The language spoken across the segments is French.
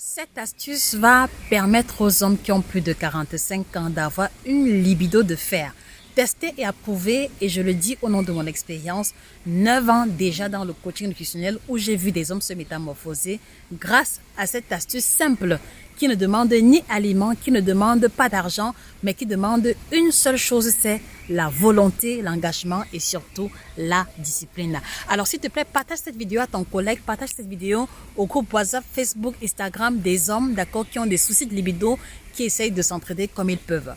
Cette astuce va permettre aux hommes qui ont plus de 45 ans d'avoir une libido de fer. Testé et approuvé, et je le dis au nom de mon expérience, 9 ans déjà dans le coaching nutritionnel où j'ai vu des hommes se métamorphoser grâce à cette astuce simple qui ne demande ni aliment, qui ne demande pas d'argent, mais qui demande une seule chose, c'est la volonté, l'engagement et surtout la discipline. Alors s'il te plaît, partage cette vidéo à ton collègue, partage cette vidéo au groupe WhatsApp, Facebook, Instagram des hommes, d'accord, qui ont des soucis de libido, qui essayent de s'entraider comme ils peuvent.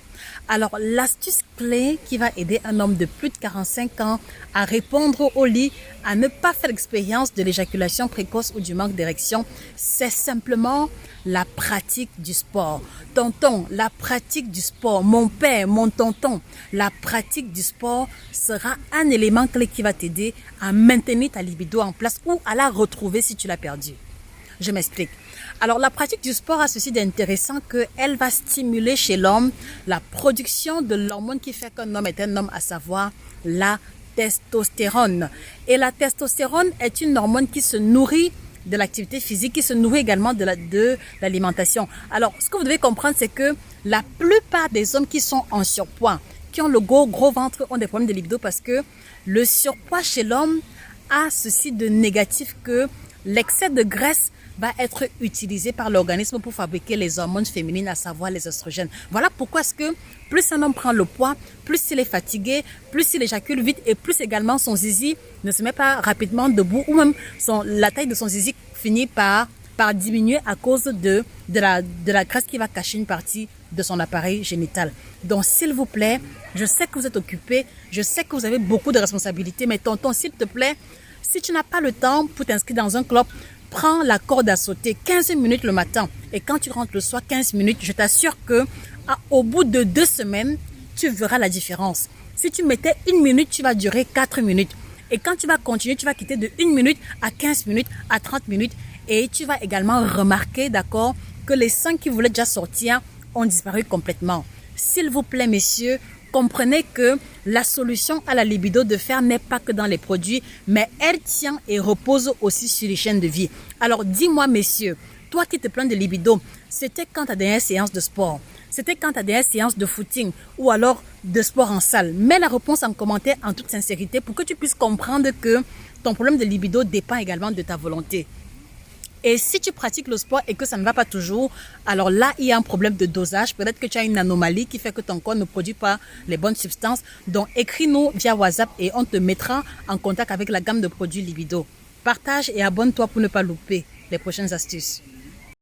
Alors l'astuce clé qui va aider un homme de plus de 45 ans à répondre au lit, à ne pas faire l'expérience de l'éjaculation précoce ou du manque d'érection, c'est simplement la pratique du sport. Tonton, la pratique du sport, mon père, mon tonton, la pratique du sport sera un élément clé qui va t'aider à maintenir ta libido en place ou à la retrouver si tu l'as perdue. Je m'explique. Alors, la pratique du sport a ceci d'intéressant qu'elle va stimuler chez l'homme la production de l'hormone qui fait qu'un homme est un homme, à savoir la testostérone. Et la testostérone est une hormone qui se nourrit de l'activité physique, qui se nourrit également de l'alimentation. Alors, ce que vous devez comprendre, c'est que la plupart des hommes qui sont en surpoids, qui ont le gros ventre, ont des problèmes de libido parce que le surpoids chez l'homme a ceci de négatif que l'excès de graisse va être utilisé par l'organisme pour fabriquer les hormones féminines, à savoir les oestrogènes. Voilà pourquoi est-ce que plus un homme prend le poids, plus il est fatigué, plus il éjacule vite et plus également son zizi ne se met pas rapidement debout ou même la taille de son zizi finit par diminuer à cause de la graisse qui va cacher une partie de son appareil génital. Donc s'il vous plaît, je sais que vous êtes occupé, je sais que vous avez beaucoup de responsabilités, mais tonton, s'il te plaît, si tu n'as pas le temps pour t'inscrire dans un club, prends la corde à sauter 15 minutes le matin et quand tu rentres le soir 15 minutes, je t'assure que au bout de 2 semaines, tu verras la différence. Si tu mettais 1 minute, tu vas durer 4 minutes. Et quand tu vas continuer, tu vas quitter de 1 minute à 15 minutes, à 30 minutes. Et tu vas également remarquer, d'accord, que les seins qui voulaient déjà sortir ont disparu complètement. S'il vous plaît, messieurs, comprenez que la solution à la libido de fer n'est pas que dans les produits, mais elle tient et repose aussi sur les chaînes de vie. Alors dis-moi, messieurs, toi qui te plains de libido, c'était quand ta dernière séance de sport? C'était quand ta dernière séance de footing ou alors de sport en salle? Mets la réponse en commentaire en toute sincérité pour que tu puisses comprendre que ton problème de libido dépend également de ta volonté. Et si tu pratiques le sport et que ça ne va pas toujours, alors là, il y a un problème de dosage. Peut-être que tu as une anomalie qui fait que ton corps ne produit pas les bonnes substances. Donc, écris-nous via WhatsApp et on te mettra en contact avec la gamme de produits Libido. Partage et abonne-toi pour ne pas louper les prochaines astuces.